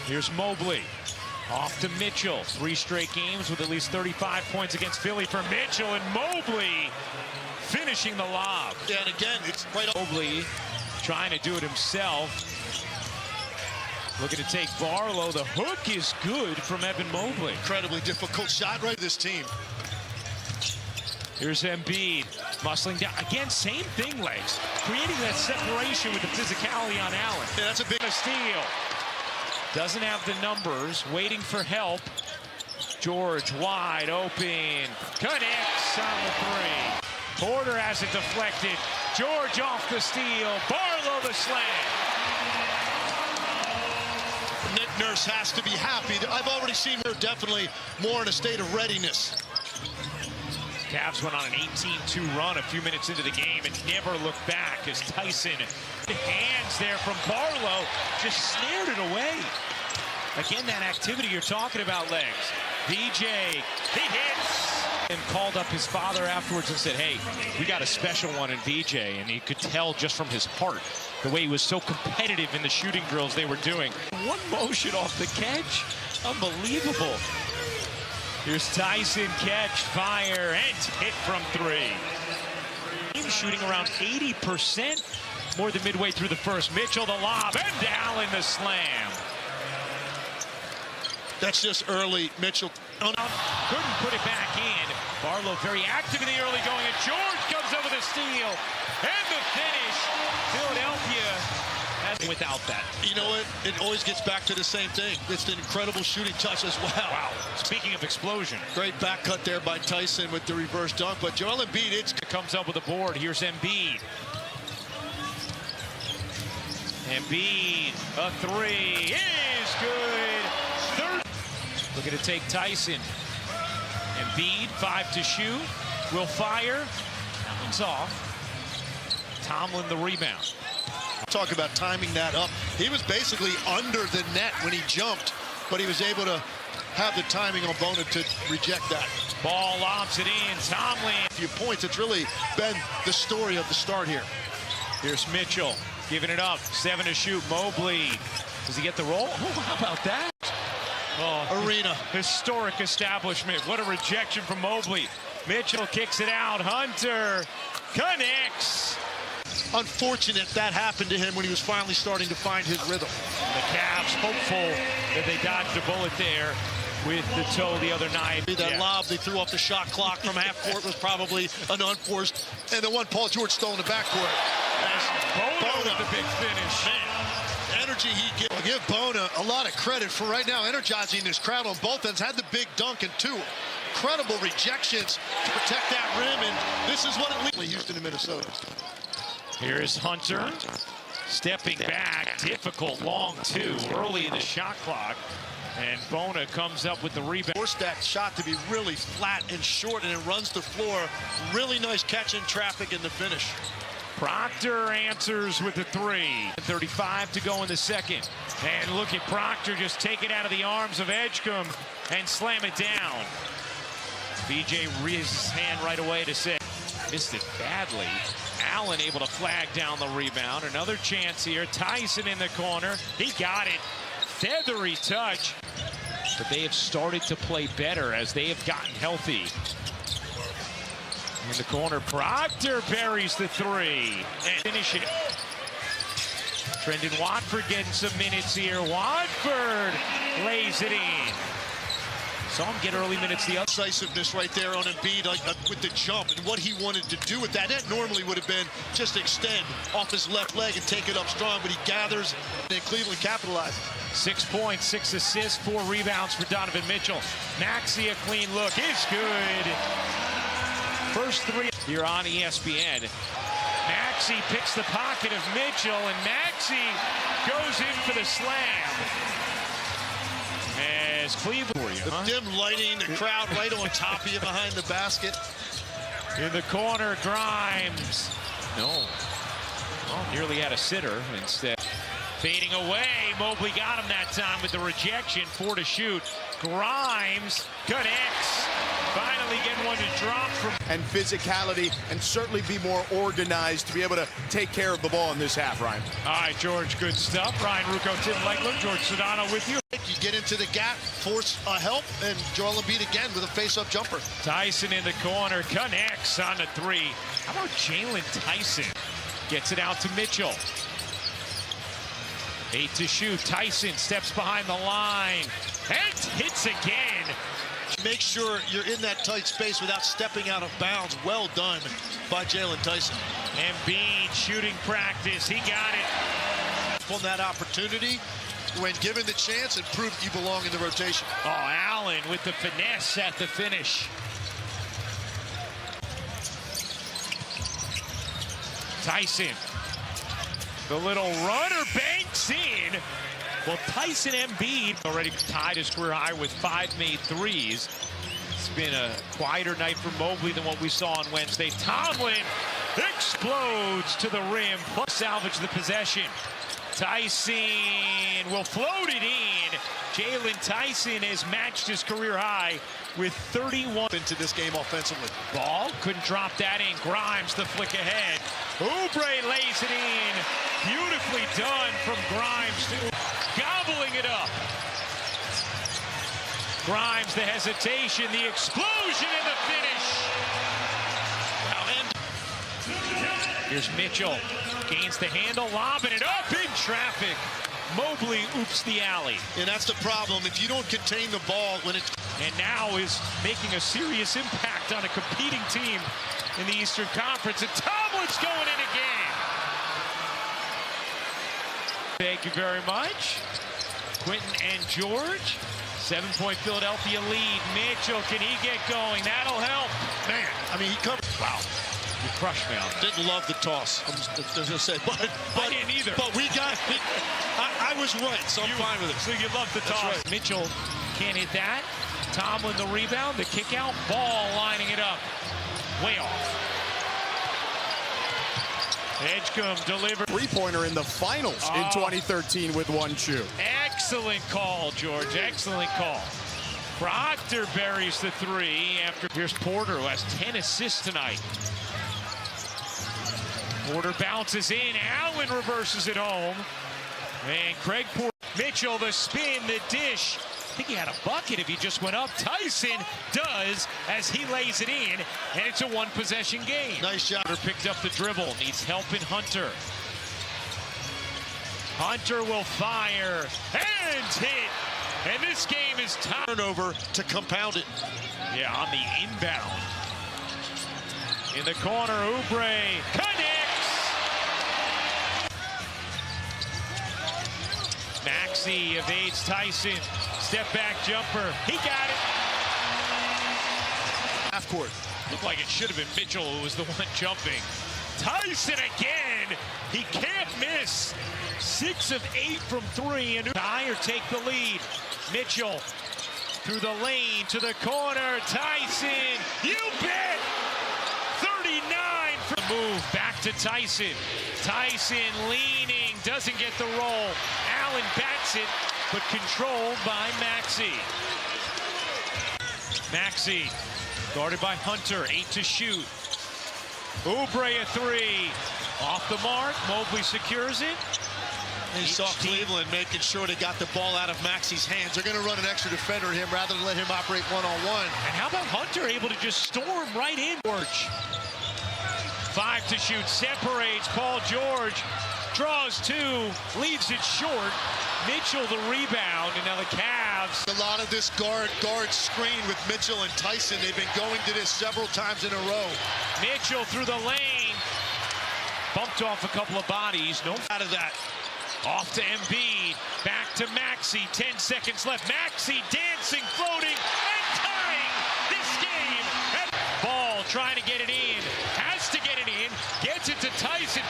Here's Mobley. Off to Mitchell. 3 straight games with at least 35 points against Philly for Mitchell, and Mobley finishing the lob. Yeah, and again, it's right. Mobley trying to do it himself. Looking to take Barlow. The hook is good from Evan Mobley. Incredibly difficult shot right this team. Here's Embiid, muscling down. Again, same thing, legs. Creating that separation with the physicality on Allen. Yeah, that's a big steal. Doesn't have the numbers, waiting for help. George wide open. Connects on the 3. Porter has it deflected. George off the steal. Barlow the slam. Nick Nurse has to be happy. I've already seen her definitely more in a state of readiness. Cavs went on an 18-2 run a few minutes into the game and never looked back as Tyson, hands there from Barlow, just snared it away. Again, that activity you're talking about, legs. VJ, he hits. And called up his father afterwards and said, hey, we got a special one in VJ. And you could tell just from his heart, the way he was so competitive in the shooting drills they were doing. One motion off the catch. Unbelievable. Here's Tyson, catch, fire, and hit from 3. He's shooting around 80% more than midway through the first. Mitchell the lob, and Allen the slam. That's just early. Mitchell couldn't put it back in. Barlow very active in the early going, and George comes up with a steal. And the finish. Philadelphia without that. You know what? It always gets back to the same thing. It's an incredible shooting touch as well. Wow. Speaking of explosion. Great back cut there by Tyson with the reverse dunk. But Joel Embiid comes up with a board. Here's Embiid. Embiid, a 3 is good. Looking to take Tyson. Embiid, 5 to shoot. Will fire. That one's off. Tomlin the rebound. Talk about timing that up. He was basically under the net when he jumped, but he was able to have the timing on Bona to reject that. Ball lobs it in. Tomlin. A few points. It's really been the story of the start here. Here's Mitchell giving it up. 7 to shoot. Mobley. Does he get the roll? Oh, how about that? Oh, Arena. Historic establishment. What a rejection from Mobley. Mitchell kicks it out. Hunter connects. Unfortunate that happened to him when he was finally starting to find his rhythm. The Cavs hopeful that they dodged a bullet there with the toe the other night. That lob they threw off the shot clock from half court was probably an unforced. And the one Paul George stole in the backcourt. Bona with the big finish. Man, energy he gives. I'll give Bona a lot of credit for right now energizing this crowd on both ends. Had the big dunk and 2 incredible rejections to protect that rim. And this is what it leads. Houston and Minnesota. Here's Hunter stepping back. Difficult long 2 early in the shot clock. And Bona comes up with the rebound. Forced that shot to be really flat and short, and it runs the floor. Really nice catch in traffic in the finish. Proctor answers with the 3. 35 to go in the second. And look at Proctor just take it out of the arms of Edgecombe and slam it down. BJ raises his hand right away to say, missed it badly. Allen able to flag down the rebound. Another chance here. Tyson in the corner. He got it. Feathery touch. But they have started to play better as they have gotten healthy. In the corner, Proctor buries the 3 and finish it. Trendon Watford getting some minutes here. Watford lays it in. Saw him get early minutes. The decisiveness right there on Embiid with the jump and what he wanted to do with that. That normally would have been just extend off his left leg and take it up strong, but he gathers and Cleveland capitalizes. 6 points, 6 assists, 4 rebounds for Donovan Mitchell. Maxey, a clean look is good. First 3 here on ESPN. Maxey picks the pocket of Mitchell, and Maxey goes in for the slam. As Cleveland for you, the dim lighting, the crowd right on top of you behind the basket. In the corner, Grimes. No. Oh, nearly had a sitter instead. Fading away, Mobley got him that time with the rejection. 4 to shoot. Grimes connects. Finally getting one to drop from. And physicality, and certainly be more organized to be able to take care of the ball in this half, Ryan. All right, George, good stuff. Ryan Rucco, Tim Legler, George Sedano with you. You get into the gap, force a help, and Joel Embiid again with a face-up jumper. Tyson in the corner, connects on the 3. How about Jalen Tyson? Gets it out to Mitchell. 8 to shoot. Tyson steps behind the line and hits again. Make sure you're in that tight space without stepping out of bounds. Well done by Jalen Tyson. Embiid shooting practice. He got it. On that opportunity, when given the chance, and prove you belong in the rotation. Oh, Allen with the finesse at the finish. Tyson. The little runner banks in. Well, Tyson Embiid already tied his career high with 5 made threes. It's been a quieter night for Mobley than what we saw on Wednesday. Tomlin explodes to the rim, plus salvage the possession. Tyson will float it in. Jalen Tyson has matched his career high with 31 into this game offensively. Ball couldn't drop that in. Grimes the flick ahead. Oubre lays it in. Beautifully done from Grimes, gobbling it up. Grimes, the hesitation, the explosion, and the finish. Here's Mitchell, gains the handle, lobbing it up in traffic. Mobley oops the alley. And that's the problem. If you don't contain the ball when it's... And now is making a serious impact on a competing team in the Eastern Conference. And Tomlin's going in again. Thank you very much. Quentin and George. 7-point Philadelphia lead. Mitchell, can he get going? That'll help. Man, I mean, he covered... Wow. You crushed me on that. Didn't love the toss. I was going to say, but I didn't either. But we got it. I was right, so I'm fine with it. So you love the toss. Right. Mitchell can't hit that. Tomlin the rebound, the kick out, Ball lining it up. Way off. Edgecombe delivered. Three-pointer in the finals in 2013 with 1 shoe. Excellent call, George. Excellent call. Proctor buries the 3 after. Here's Porter, who has 10 assists tonight. Porter bounces in. Allen reverses it home. And Craig Porter. Mitchell, the spin, the dish. I think he had a bucket if he just went up. Tyson does as he lays it in, and it's a 1-possession game. Nice shot. Hunter picked up the dribble. Needs help in Hunter. Hunter will fire and hit. And this game is turnover to compound it. Yeah, on the inbound. In the corner, Oubre connects. Maxey evades Tyson. Step back jumper. He got it. Half court. Looked like it should have been Mitchell who was the one jumping. Tyson again. He can't miss. 6 of 8 from 3. And Dyer take the lead. Mitchell through the lane to the corner. Tyson. You bet. 39 for the move. Back to Tyson. Tyson leaning. Doesn't get the roll. Allen bats it, but controlled by Maxey. Maxey guarded by Hunter. 8 to shoot. Oubre a 3. Off the mark. Mobley secures it. And you saw Cleveland making sure they got the ball out of Maxey's hands. They're going to run an extra defender at him rather than let him operate one-on-one. And how about Hunter able to just storm right in? George. 5 to shoot. Separates. Paul George draws 2. Leaves it short. Mitchell the rebound. And now the Cavs. A lot of this guard screen with Mitchell and Tyson. They've been going to this several times in a row. Mitchell through the lane. Bumped off a couple of bodies. No out of that. Off to Embiid. Back to Maxey. 10 seconds left. Maxey dancing, floating, and tying this game. And Ball trying to get it in. Has to get it in. Gets it to Tyson.